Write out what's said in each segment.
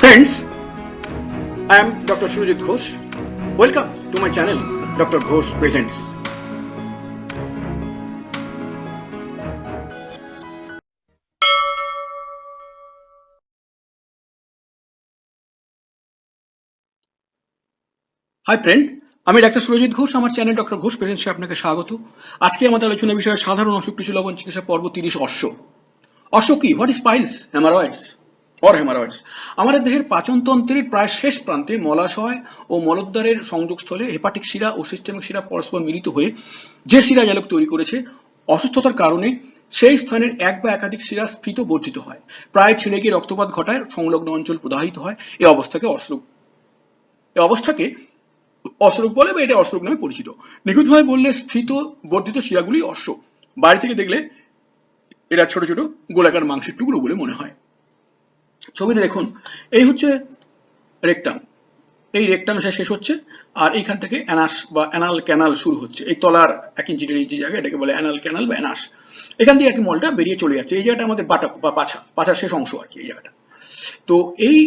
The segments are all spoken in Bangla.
Friends, I am Dr. Surajit Ghosh. Welcome to my channel, Dr. Ghosh Presents. Hi friend, আমি ডাক্তার সুরজিৎ ঘোষ। আমার চ্যানেল ডক্টর ঘোষ প্রেজেন্টসে আপনাকে স্বাগত। আজকে আমাদের আলোচনা বিষয় সাধারণ অসুখ টিস্যু লবণ চিকিৎসা পর্ব 30 অশ্ব। অশ্ব কি? What is piles, হেমারয়েডস or হেমারয়েডস? আমাদের দেহের পাচনতন্ত্রের প্রায় শেষ প্রান্তে মলাশয় ও মলদ্বারের সংযোগস্থলে হেপাটিক শিরা ও সিস্টেমিক শিরা পরস্পর মিলিত হয়ে যে শিরা জালক তৈরি করেছে, অসুস্থতার কারণে সেই স্থানের এক বা একাধিক শিরা স্ফীত বর্ধিত হয়, প্রায় ছিঁড়ে গিয়ে রক্তপাত ঘটায়, সংলগ্ন অঞ্চল প্রদাহিত হয়। এই অবস্থাকে অশ্বরোগ বলে বা এটা অশ্বরোগ নামে পরিচিত। নিখুঁতভাবে বললে স্ফীত বর্ধিত শিরাগুলি অশ্ব। বাইরে থেকে দেখলে এরা ছোট ছোট গোলাকার মাংসের টুকরো বলে মনে হয়। ছবিতে দেখুন, এই হচ্ছে রেকটাম। এই রেকটাম শেষ হচ্ছে, আর এইখান থেকে অ্যানাস বা অ্যানাল ক্যানাল শুরু হচ্ছে। এই তলার 1 ইঞ্চির এই যে জায়গা, এটাকে বলে অ্যানাল ক্যানাল বা অ্যানাস। এখান দিয়ে আর কি মলটা বেরিয়ে চলে যাচ্ছে। এই জায়গাটা আমাদের বাটক বা পাছার শেষ অংশ আর কি এই জায়গাটা। তো এই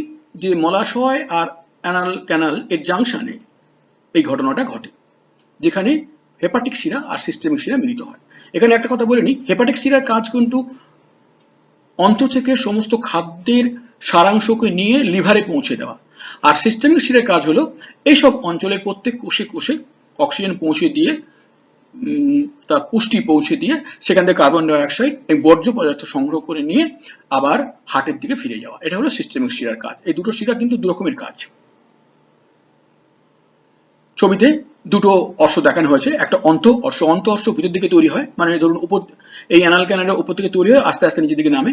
যে মলাশয় আর অ্যানাল ক্যানাল এর জাংশনে এই ঘটনাটা ঘটে, যেখানে হেপাটিক শিরা আর সিস্টেমিক শিরা মিলিত হয়। এখানে একটা কথা বলে নিই, হেপাটিক শিরার কাজ কিন্তু অন্ত্র থেকে সমস্ত খাদ্যের সারাংশকে নিয়ে লিভারে পৌঁছে দেওয়া, আর সিস্টেমিক শিরার কাজ হলো এইসব অঞ্চলের প্রত্যেক কোষে কোষে অক্সিজেন পৌঁছে দিয়ে, তার পুষ্টি পৌঁছে দিয়ে, সেখান থেকে কার্বন ডাই অক্সাইড এবং বর্জ্য পদার্থ সংগ্রহ করে নিয়ে আবার হার্টের দিকে ফিরে যাওয়া। এটা হলো সিস্টেমিক শিরার কাজ। এই দুটো শিরা কিন্তু দু রকমের কাজ। ছবিতে দুটো অশ্ব দেখানো হয়েছে। একটা অন্ত অশ্ব ভিতর দিকে তৈরি হয়, মানে ধরুন উপর এই অ্যানাল ক্যানালের উপর থেকে তৈরি হয়, আস্তে আস্তে নিচের দিকে নামে।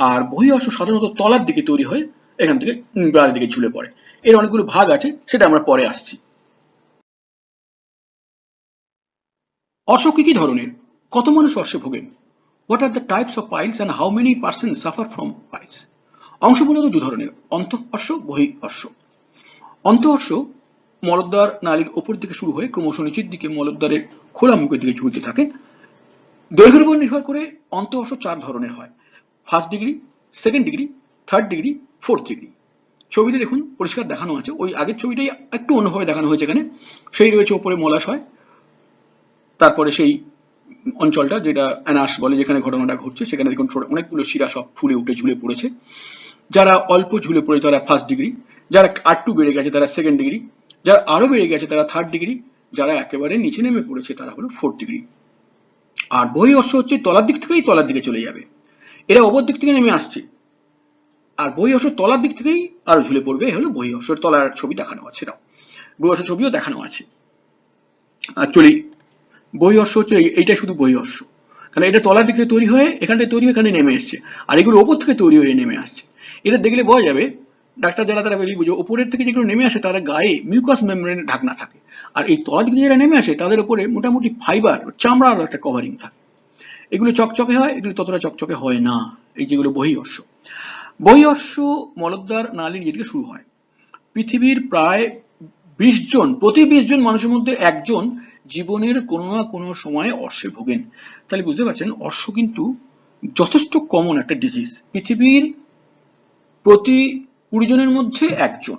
আর বহি অশ্ব সাধারণত তলার দিকে তৈরি হয়, এখান থেকে বাইরের দিকে ঝুলে পড়ে। এর অনেকগুলো ভাগ আছে, সেটা আমরা পরে আসছি। অশ্ব কি কি ধরনের? কত মানুষ অশ্বে ভোগেন? What are the types of piles and how many percent suffer from piles? অংশ মূলত দু ধরনের, অন্ত অশ্ব, বহি অশ্ব। অন্ত অশ্ব মলদ্বার নালীর ওপর দিকে শুরু হয়ে ক্রমশ নিচের দিকে মলদ্বারের খোলা মুখের দিকে ঝুলতে থাকে। দৈর্ঘ্যের উপর নির্ভর করে অন্ত অশ্ব 4 ধরনের হয়: 1st degree, 2nd degree, 3rd degree, 4th degree. ছবিতে দেখুন পরিষ্কার দেখানো আছে। ওই আগের ছবিটাই একটু অন্যভাবে দেখানো হয়েছে এখানে। সেই রয়েছে ওপরে মলাশয়, তারপরে সেই অঞ্চলটা যেটা অ্যানাস বলে, যেখানে ঘটনাটা ঘটছে, সেখানে দেখুন অনেকগুলো শিরা সব ফুলে উঠে ঝুলে পড়েছে। যারা অল্প ঝুলে পড়ে তারা 1st ডিগ্রি, যারা আরেকটু বেড়ে গেছে তারা 2nd ডিগ্রি, যারা আরো বেড়ে গেছে তারা 3rd ডিগ্রি, যারা একেবারে নিচে নেমে পড়েছে তারা হলো 4th ডিগ্রি। আর বহি অশ্ব হচ্ছে তলার দিক থেকেই তলার দিকে চলে যাবে। এরা ওপর দিক থেকে নেমে আসছে, আর বহি অশ্ব তলার দিক থেকেই আরো ঝুলে পড়বে। হলো বহি অশ্বের তলার ছবি দেখানো আছে, সেটাও বহি অশ্ব ছবিও দেখানো আছে। অ্যাকচুয়ালি বহি অশ্ব হচ্ছে এইটা শুধু বহি অশ্ব, কারণ এটা তলার দিক থেকে তৈরি হয়ে এখান থেকে তৈরি হয়ে এখানে নেমে এসছে, আর এগুলো ওপর থেকে তৈরি হয়ে নেমে আসছে। এটা দেখলে বোঝা যাবে, ডাক্তার যারা তারা বেরিয়ে বুঝে, উপরের থেকে যেগুলো নেমে আসে তাদের গায়ে মিউকাস মেমব্রেনের ঢাকনা থাকে, আর এই তলার দিকে যারা নেমে আসে তাদের উপরে মোটামুটি ফাইবার, চামড়ার একটা কভারিং থাকে। এগুলো চকচকে হয়, এগুলো ততটা চকচকে হয় না, এই যেগুলো বহি অশ্ব। বহি অশ্ব মলদ্বার নালী নিজে থেকে শুরু হয়। পৃথিবীর প্রায় 20 জন, প্রতি 20 জন মানুষের মধ্যে একজন জীবনের কোনো না কোনো সময়ে অর্শে ভোগেন। তাহলে বুঝতে পারছেন, অর্শ কিন্তু যথেষ্ট কমন একটা ডিজিজ। পৃথিবীর প্রতি 20 জনের মধ্যে একজন,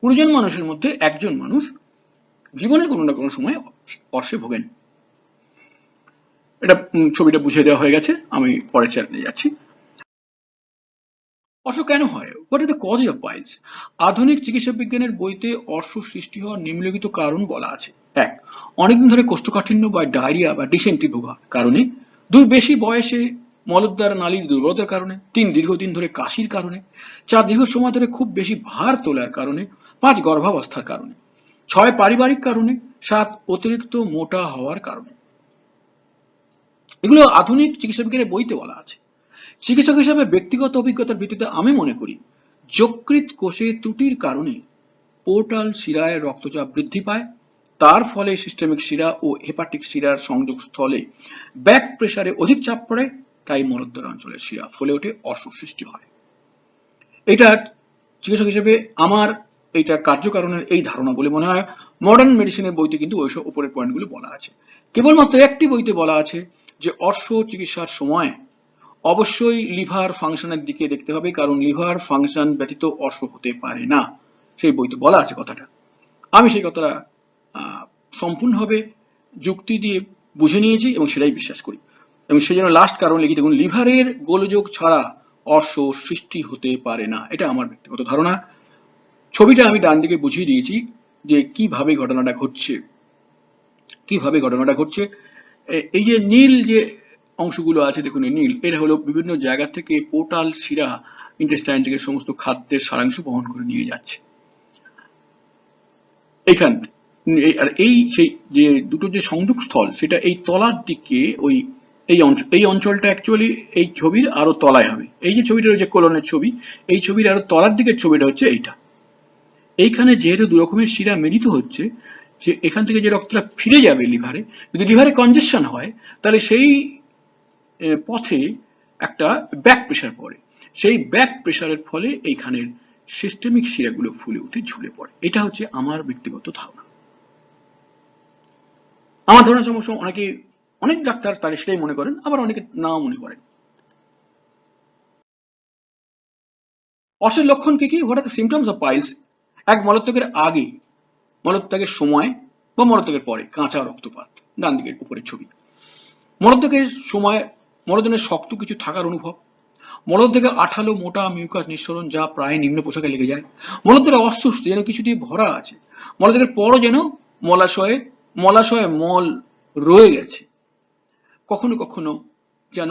20 জন মানুষের মধ্যে একজন মানুষ জীবনের কোনো না কোনো সময় অর্শে ভোগেন। এটা ছবিটা বুঝিয়ে দেওয়া হয়ে গেছে, আমি পরের চ্যানেলে যাচ্ছি। অর্শ কেন হয়? What are the cause of piles? আধুনিক চিকিৎসা বিজ্ঞানের বইতে অর্শ সৃষ্টি হওয়ার নিম্নলিখিত কারণ বলা আছে। 1. অনেকদিন ধরে কোষ্ঠকাঠিন্য বা ডায়রিয়া বা ডিসেন্ট্রি ভোগার কারণে। 2. বেশি বয়সে মলদ্বার নালীর দুর্বলতার কারণে। 3. দীর্ঘদিন ধরে কাশির কারণে। 4. দীর্ঘ সময় ধরে খুব বেশি ভার তোলার কারণে। 5. গর্ভাবস্থার কারণে। 6. পারিবারিক কারণে। 7. অতিরিক্ত মোটা হওয়ার কারণে। এগুলো আধুনিক চিকিৎসা বিজ্ঞানের বইতে বলা আছে। চিকিৎসক হিসেবে ব্যক্তিগত অভিজ্ঞতার ভিত্তিতে আমি মনে করি, যকৃৎ কোষে ত্রুটির কারণে পোর্টাল শিরায় রক্তচাপ বৃদ্ধি পায়, তার ফলে সিস্টেমিক শিরা ও হেপাটিক শিরার সংযোগস্থলে ব্যাক প্রেসারে অধিক চাপ পড়ে, তাই মলদ্বার অঞ্চলের শিরা ফুলে ওঠে, অর্শ সৃষ্টি হয়। এটা চিকিৎসক হিসেবে আমার এইটা কার্যকারণের এই ধারণা বলে মনে হয়। মডার্ন মেডিসিনের বইতে কিন্তু ওইসব উপরের পয়েন্টগুলো বলা আছে। কেবলমাত্র একটি বইতে বলা আছে যে অর্শ চিকিৎসার সময় অবশ্যই লিভার ফাংশনের দিকে দেখতে হবে, কারণ লিভার ফাংশন ব্যতীত অর্শ হতে পারে না, সেই বইতে বলা আছে কথাটা। আমি সেই কথাটা সম্পূর্ণভাবে যুক্তি দিয়ে বুঝে নিয়েছি এবং সেটাই বিশ্বাস করি, এবং সেই জন্য লাস্ট কারণ লিখি দেখুন, লিভারের গোলযোগ ছাড়া অর্শ সৃষ্টি হতে পারে না, এটা আমার ব্যক্তিগত ধারণা। ছবিটা আমি ডান দিকে বুঝিয়ে দিয়েছি যে কিভাবে ঘটনাটা ঘটছে, এই যে নীল যে অংশগুলো আছে দেখুন, এই নীল এর হলো বিভিন্ন জায়গা থেকে পোর্টাল শিরা ইন্টেস্টাইন থেকে সমস্ত খাদ্যের সারাংশ বহন করে নিয়ে যাচ্ছে এইখান। আর এই সেই যে দুটো যে সংযোগ স্থল, সেটা এই তলার দিকে ওই এই অঞ্চলটা অ্যাকচুয়ালি এই ছবির আরো তলায় হবে। এই যে ছবিটা রয়েছে কোলনের ছবি, এই ছবির আরো তলার দিকের ছবিটা হচ্ছে এইটা। এইখানে যেহেতু দু রকমের শিরা মিলিত হচ্ছে, যে এখান থেকে যে রক্তটা ফিরে যাবে লিভারে, যদি লিভারে কনজেশন হয় তাহলে সেই পথে একটা ব্যাক প্রেশার পড়ে, সেই ব্যাক প্রেশারের ফলে এইখানের সিস্টেমিক শিরাগুলো ফুলে উঠে ঝুলে পড়ে। এটা হচ্ছে আমার ব্যক্তিগত ধারণা। আমার ধারণা সমস্যা অনেক ডাক্তার তারা সেটাই মনে করেন, আবার অনেকে নাও মনে করেন। অর্শের লক্ষণ কি কি? What are the symptoms of piles? এক, মলত্যাগের আগে, মলত্যাগের সময় বা মলত্যাগের পরে কাঁচা রক্তপাত, ডান দিকের উপরের ছবি। মলত্যাগের সময় মলদ্বারে শক্ত কিছু থাকার অনুভব, মলদ্বার থেকে আঠালো মোটা মিউকাস নিঃসরণ যা প্রায় নিম্ন পোশাকে লেগে যায়, মলদ্বারে অস্বস্তি যেন কিছু দিয়ে ভরা আছে, মলত্যাগের পরও যেন মলাশয়ে মল রয়ে গেছে, কখনো কখনো যেন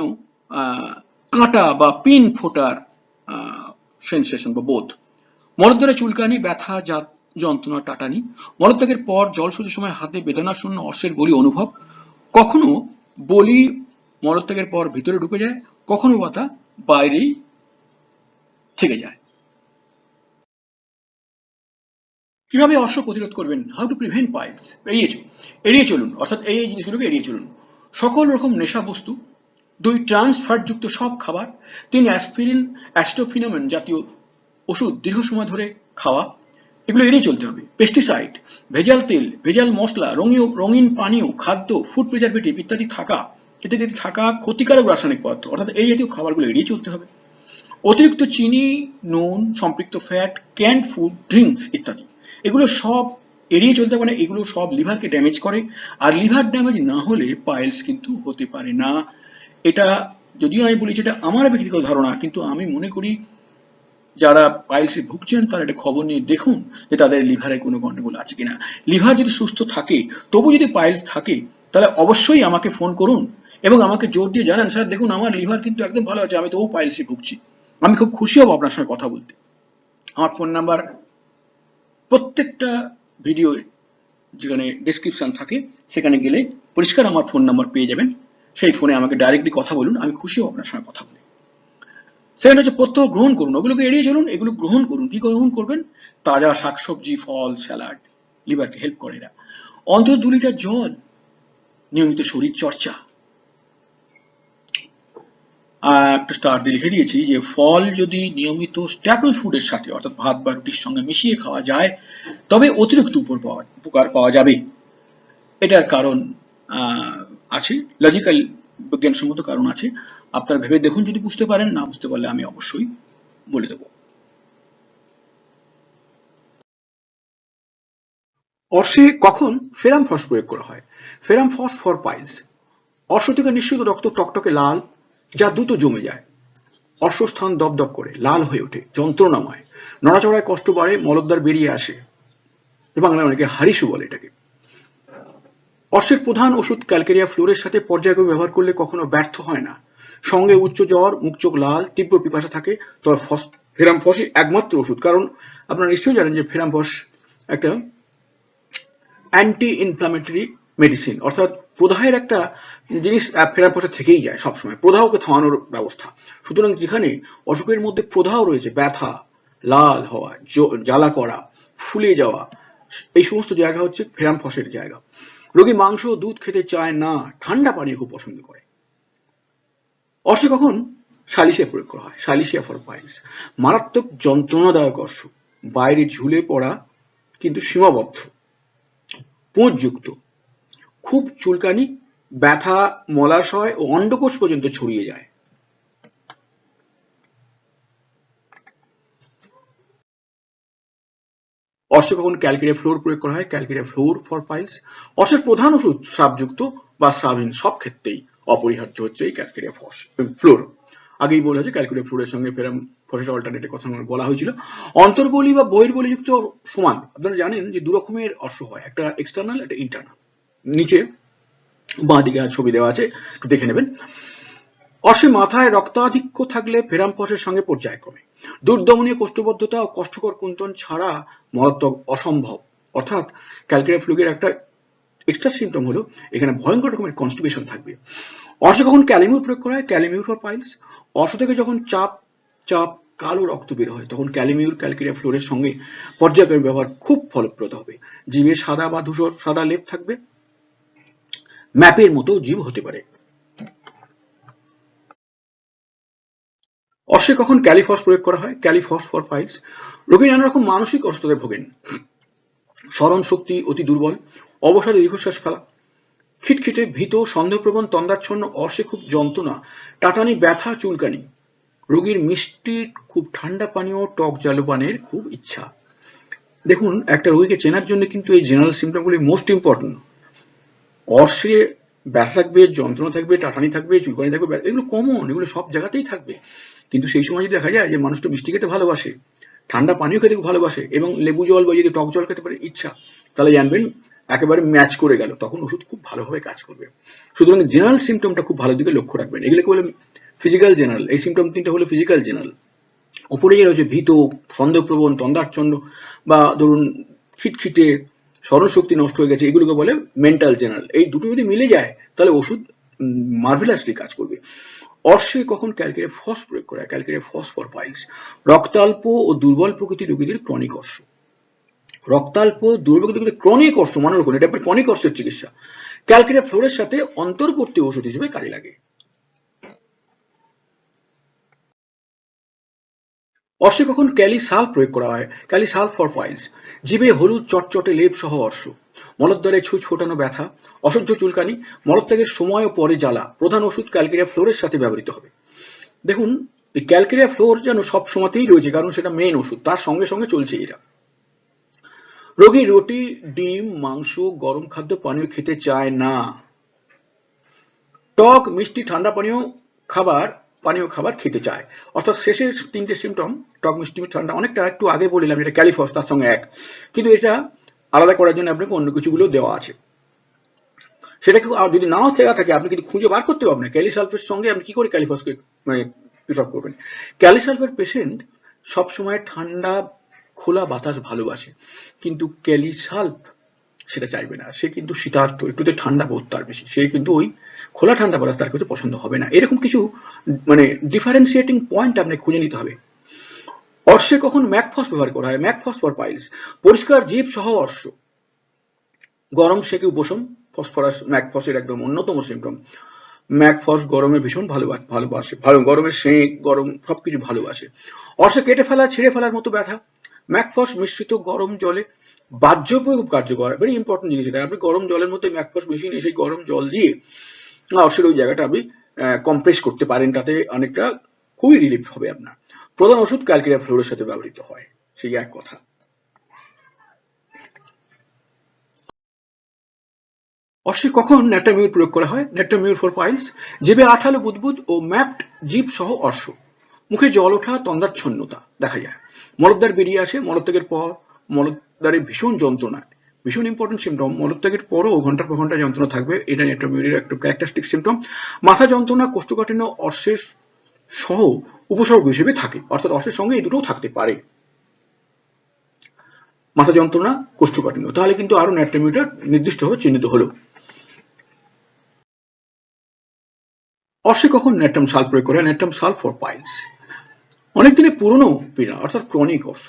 কাঁটা বা পিন ফোটার সেন্সেশন বা বোধ, মলদ্বারে চুলকানি, ব্যথা, যন্ত্রণা, টাটানি, মলত্যাগের পর জলশোষের সময় হাতে বেদনাশূন্য অর্শের বলি অনুভব, কখনো বলি মলত্যাগের পর ভিতরে ঢুকে যায়, কখনো বা তা বাইরেই থেকে যায়। কিভাবে অর্শ প্রতিরোধ করবেন? How to prevent piles? এড়িয়ে চলুন, অর্থাৎ এই জিনিসগুলোকে এড়িয়ে চলুন। সকল রকম নেশা বস্তু, 2 ট্রান্স ফ্যাটযুক্ত সব খাবার, 3 অ্যাসপিরিন অ্যাসিটোফিনোমেন জাতীয় ওষুধ দীর্ঘ সময় ধরে খাওয়া, এগুলো এড়িয়ে চলতে হবে। পেস্টিসাইড, ভেজাল তেল, ভেজাল মশলা, রঙিন পানীয়, খাদ্য, ফুড প্রিজারভেটিভ ইত্যাদি থাকা ক্ষতিকারক রাসায়নিক পদার্থ, অর্থাৎ এই জাতীয় খাবারগুলো এড়িয়ে চলতে হবে। অতিরিক্ত চিনি, নুন, সম্পৃক্ত ফ্যাট, ক্যান্ড ফুড, ড্রিঙ্কস ইত্যাদি, এগুলো সব এড়িয়ে চলতে হবে। এগুলো সব লিভারকে ড্যামেজ করে, আর লিভার ড্যামেজ না হলে পাইলস কিন্তু হতে পারে না। এটা যদিও আমি বলেছি এটা আমার ব্যক্তিগত ধারণা, কিন্তু আমি মনে করি যারা পাইলসে ভুগছেন তারা এটা খবর নিয়ে দেখুন যে তাদের লিভারে কোনো গন্ডগোল আছে কিনা। লিভার যদি সুস্থ থাকে, তবু যদি পাইলস থাকে, তাহলে অবশ্যই আমাকে ফোন করুন এবং আমাকে জোর দিয়ে জানান, স্যার দেখুন আমার লিভার কিন্তু একদম ভালো আছে, আমি তবু পাইলসে ভুগছি। আমি খুব খুশি হব আপনার সঙ্গে কথা বলতে। আমার ফোন নাম্বার প্রত্যেকটা ভিডিও যেখানে ডেসক্রিপশন থাকে সেখানে গেলে পরিষ্কার আমার ফোন নাম্বার পেয়ে যাবেন, সেই ফোনে আমাকে ডাইরেক্টলি কথা বলুন, আমি খুশি হব আপনার সঙ্গে কথা বলে। সেকেন্ড হচ্ছে প্রত্যহ গ্রহণ করুন, ওগুলোকে এড়িয়ে চলুন, এগুলো গ্রহণ করুন। কি গ্রহণ করবেন? তাজা শাকসবজি, ফল, স্যালাড, লিভারকে হেল্প করে এরা। অন্তত 2 লিটার জল, নিয়মিত শরীর চর্চা। একটা স্টার দিয়ে লিখে দিয়েছি যে ফল যদি নিয়মিত স্ট্যাপল ফুডের সাথে অর্থাৎ ভাত বা রুটির সঙ্গে মিশিয়ে খাওয়া যায় তবে অতিরিক্ত উপকার পাওয়া যাবে। এটার কারণ আছে, লজিক্যাল বিজ্ঞানসম্মত কারণ আছে। আপনারা ভেবে দেখুন, যদি বুঝতে পারেন, না বুঝতে পারলে আমি অবশ্যই বলে দেব। অর্শে কখন ফেরাম ফস প্রয়োগ করা হয়? ফেরাম ফস ফর পাইলস। অর্শ থেকে নিঃসৃত রক্ত টকটকে লাল, যা দ্রুত জমে যায়, অশ্বস্থান দপদপ করে লাল হয়ে ওঠে, যন্ত্রণাময়, নড়াচড়ায় কষ্ট বাড়ে, মলদ্বার বেরিয়ে আসে, বাংলায় অনেকে হারিসু বলে এটাকে। অর্শের প্রধান ওষুধ ক্যালকেরিয়া ফ্লোরের সাথে পর্যায়ক্রমে ব্যবহার করলে কখনো ব্যর্থ হয় না। সঙ্গে উচ্চ জ্বর, মুখ চোখ লাল, তীব্র পিপাসা থাকে, তবে ফেরাম ফসই একমাত্র ওষুধ। কারণ আপনারা নিশ্চয়ই জানেন যে ফেরাম ফস একটা অ্যান্টি ইনফ্লামেটরি মেডিসিন, অর্থাৎ প্রদাহের একটা জিনিস ফেরাম ফসে থেকেই যায় সবসময়, প্রদাহকে থামানোর ব্যবস্থা। সুতরাং যেখানে অসুখের মধ্যে প্রদাহ রয়েছে, ব্যথা, লাল হওয়া, জ্বালা করা, ফুলে যাওয়া, এই সমস্ত জায়গা হচ্ছে ফেরাম ফসের জায়গা। রোগী মাংস দুধ খেতে চায় না, ঠান্ডা পানীয় খুব পছন্দ করে। অর্শে কখন সালিসিয়া প্রয়োগ করা হয়? সালিসিয়া ফর পাইলস। মারাত্মক যন্ত্রণাদায়ক অর্শ, বাইরে ঝুলে পড়া কিন্তু সীমাবদ্ধ, পুঁজযুক্ত, খুব চুলকানি, ব্যথা মলাশয় ও অন্ডকোষ পর্যন্ত ছড়িয়ে যায়। অর্শে কখন ক্যালকেরিয়া ফ্লোর প্রয়োগ করা হয়? Calcarea fluor for piles. অর্শের প্রধান ওষুধ স্রাবযুক্ত বা স্রাবহীন সব ক্ষেত্রেই অপরিহার্য হচ্ছে এই ক্যালকেরিয়া ফ্লোর। আগেই বলা হয়েছে ক্যালকেরিয়া ফ্লোরের সঙ্গে ফেরাম ফসের অল্টারনেটের কথা বলা হয়েছিল। অন্তর্বলী বা বহির্বলীযুক্ত সমান। আপনারা জানেন যে দু রকমের অর্শ হয়, একটা এক্সটার্নাল, একটা ইন্টারনাল। নিচে বাঁ দিকে ছবি দেওয়া আছে, একটু দেখে নেবেন। অর্শে মাথায় রক্তাধিক্য থাকলে ফেরাম ফসের সঙ্গে পর্যায়ক্রমে দুর্দমনীয় কোষ্ঠবদ্ধতা ও কষ্টকর কুন্তন ছাড়া মলত্যাগ অসম্ভব। অর্থাৎ ক্যালকেরিয়া ফ্লুগের একটা এক্সট্রা সিমটম হলো এখানে ভয়ঙ্কর রকমের কনস্টিপেশন থাকবে। অর্শে কখন ক্যালিমিউর প্রয়োগ করা হয়? ক্যালিমিউর ফর পাইলস। অর্শ থেকে যখন চাপ চাপ কালো রক্ত বের হয় তখন ক্যালিমিউর ক্যালকেরিয়া ফ্লোরের সঙ্গে পর্যায়ক্রমে ব্যবহার খুব ফলপ্রদ হবে। জীবে সাদা বা ধূসর সাদা লেপ থাকবে, ম্যাপের মতো জীব হতে পারে। অর্শে কখন ক্যালিফস প্রয়োগ করা হয়? ক্যালিফস ফর পাইলস। রোগী নানা রকম মানসিক অসুস্থতায় ভোগেন, স্মরণ শক্তি অতি দুর্বল, অবসাদে দীর্ঘশ্বাস ফেলা, খিটখিটে ভীত সন্দেহপ্রবণ তন্দ্রাচ্ছন্ন, অর্শে খুব যন্ত্রণা, টাটানি, ব্যথা, চুলকানি। রোগীর মিষ্টি খুব ঠান্ডা পানীয় টক জলপানের খুব ইচ্ছা। দেখুন, একটা রোগীকে চেনার জন্য কিন্তু এই জেনারেল সিমটমগুলি মোস্ট ইম্পর্টেন্ট। অর্শে ব্যথা থাকবে, যন্ত্রণা থাকবে, টাটানি থাকবে, চুলকানি থাকবে, এগুলো কমন, এগুলো সব জায়গাতেই থাকবে। কিন্তু সেই সময় যদি দেখা যায় যে মানুষটা মিষ্টি খেতে ভালোবাসে, ঠান্ডা পানীয় খেতে ভালোবাসে এবং লেবু জল বা যদি টক জল খেতে পারে ইচ্ছা, তাহলে জানবেন একেবারে ম্যাচ করে গেল, তখন ওষুধ খুব ভালোভাবে কাজ করবে। সুতরাং জেনারেল সিমটমটা খুব ভালো দিকে লক্ষ্য রাখবেন। এগুলোকে বলে ফিজিক্যাল জেনারেল। এই সিমটম তিনটা হলো ফিজিক্যাল জেনারেল। উপরে যে রয়েছে ভীত, সন্দেহপ্রবণ, তন্দ্রাচ্ছন্ন বা ধরুন খিটখিটে, স্মরণশক্তি নষ্ট হয়ে গেছে, এগুলোকে বলে মেন্টাল জেনারেল। এই দুটো যদি মিলে যায় তাহলে ওষুধ মার্ভেলাসলি কাজ করবে। অর্শে কখন ক্যালকেরিয়া ফস প্রয়োগ করা হয়? Calcarea phos for piles. রক্তাল্প ও দুর্বল প্রকৃতির রোগীদের ক্রনিক অর্শ। রক্তাল্প দুর্বল প্রকৃতির ক্রনিক অর্শ মনে রাখুন, এটা আপনার ক্রনিক অর্শের চিকিৎসা। ক্যালকেরিয়া ফ্লোরের সাথে অন্তর্বর্তী ওষুধ হিসেবে কাজে লাগে। অর্শে কখন ক্যালিসাল প্রয়োগ করা হয়? ক্যালিসাল ফর পাইলস। জিভে হলুদ চটচটে লেপ সহ অর্শ, মলদ্বারে ছুঁচ ফোটানো ব্যথা, অসহ্য চুলকানি, মলত্যাগের সময় ও পরে জ্বালা। প্রধান ওষুধ ক্যালকেরিয়া ফ্লোরের সাথে ব্যবহৃত হবে। দেখুন, এই ক্যালকেরিয়া ফ্লোর যেন সব সময়তেই রয়েছে, কারণ সেটা মেইন ওষুধ, তার সঙ্গে সঙ্গে চলছে এটা। রোগী রুটি, ডিম, মাংস, গরম খাদ্য পানীয় খেতে চায় না। টক, মিষ্টি, ঠান্ডা পানীয় খাবার খেতে চায়। অর্থাৎ শেষের তিনটে সিমটম, টক, মিষ্টি, ঠান্ডা, অনেকটা একটু আগে বললাম এটা ক্যালিফস, তার সঙ্গে এক, কিন্তু এটা আলাদা করার জন্য আপনাকে অন্য কিছুগুলো দেওয়া আছে। সেটাকে যদি নাও দেওয়া থাকে আপনি কিন্তু খুঁজে বার করতে পারবেন না ক্যালিসালফের সঙ্গে আপনি কি করে ক্যালিফসকে মানে পৃথক করবেন। ক্যালিসালফের পেশেন্ট সবসময় ঠান্ডা খোলা বাতাস ভালোবাসে, কিন্তু ক্যালিসালফ সেটা চাইবে না। সে কিন্তু শীতার্থ, একটুতে ঠান্ডা বোধ তার বেশি, সে কিন্তু ওই খোলা ঠান্ডা বাতাস তার কিছু পছন্দ হবে না। এরকম কিছু ডিফারেন্সিয়েটিং পয়েন্ট আপনাকে খুঁজে নিতে হবে। অর্শে কখন ম্যাকফস ব্যবহার করা হয়? ম্যাকফস ফর পাইলস। পরিষ্কার জীব সহ অর্শ, গরম সেকে উপশম। ফসফরাস ম্যাকফসের একদম অন্যতম সিমটম। ম্যাকফস গরমে ভীষণ ভালোবাসে, গরমের সেঁক, গরম সবকিছু ভালোবাসে। অর্শে কেটে ফেলা, ছিঁড়ে ফেলার মতো ব্যথা। ম্যাকফস মিশ্রিত গরম জলে বাহ্যপ্রয়োগ খুব কার্যকর, ভেরি ইম্পর্টেন্ট জিনিস এটা। আপনি গরম জলের মধ্যে ম্যাকফস মিশিয়ে নিয়ে সেই গরম জল দিয়ে অর্শের ওই জায়গাটা আপনি কম্প্রেস করতে পারেন, তাতে অনেকটা খুবই রিলিফ হবে আপনার। প্রধান ওষুধ ক্যালকেরিয়া ফ্লোরের সাথে ব্যবহৃত হয়, সেই এক কথা। অর্শে কখন ন্যাট্রামিউর প্রয়োগ করা হয়? ন্যাট্রামিউর ফর পাইলস। জিভে আঠালো বুদবুদ ও ম্যাপড জিভ সহ অর্শ, মুখে জল ওঠা, তন্দ্রাচ্ছন্নতা দেখা যায়, মলদ্বার বেরিয়ে আসে, মলত্যাগের পর মলদ্বারে ভীষণ যন্ত্রণা, ভীষণ ইম্পর্টেন্ট সিমটম। মলত্যাগের পরও ঘন্টার পর ঘন্টা যন্ত্রণা থাকবে, এটা ন্যাট্রামিউরের একটা ক্যারেক্টারিস্টিক সিমটম। মাথা যন্ত্রণা, কোষ্ঠকাঠিন্য অর্শের সহ উপসর্গ হিসেবে থাকে, অর্থাৎ অর্শের সঙ্গে এই দুটোও থাকতে পারে। মাথা যন্ত্রণা, কোষ্ঠকাঠিন্য, তাহলে কিন্তু আরো ন্যাট্রামিউরটা নির্দিষ্টভাবে চিহ্নিত হলো। অর্শে কখন ন্যাট্রাম সাল প্রয়োগ করা হয়? ন্যাট্রাম সাল ফর পাইলস। অনেক দিনের পুরনো পীড়া অর্থাৎ ক্রনিক অর্শ,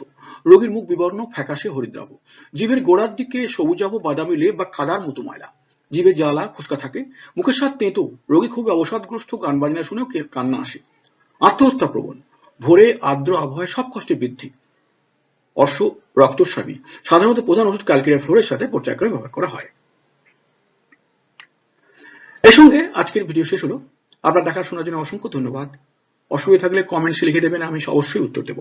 রোগীর মুখ বিবর্ণ, ফ্যাকাশে, হরিদ্রাভ, জিভের গোড়ার দিকে সবুজাভ বাদামি লেপ বা কাদার মতো ময়লা, জিভে জ্বালা ফুসকা থাকে, মুখের স্বাদ তেঁতো, রোগী খুব অবসাদগ্রস্ত, গান বাজনা শুনেও কান্না আসে, আত্মহত্যা প্রবণ, ভোরে আর্দ্র আবহাওয়ায় সব কষ্টে বৃদ্ধি। অর্শ রক্তস্রাবী, সাধারণত প্রধান ওষুধ ক্যালকেরিয়া ফ্লোরের সাথে পর্যায়ক্রমে ব্যবহার করা হয়। এর সঙ্গে আজকের ভিডিও শেষ হলো। আপনার দেখাশোনার জন্য অসংখ্য ধন্যবাদ। অসুবিধা থাকলে কমেন্টসে লিখে দেবেন, আমি অবশ্যই উত্তর দেব।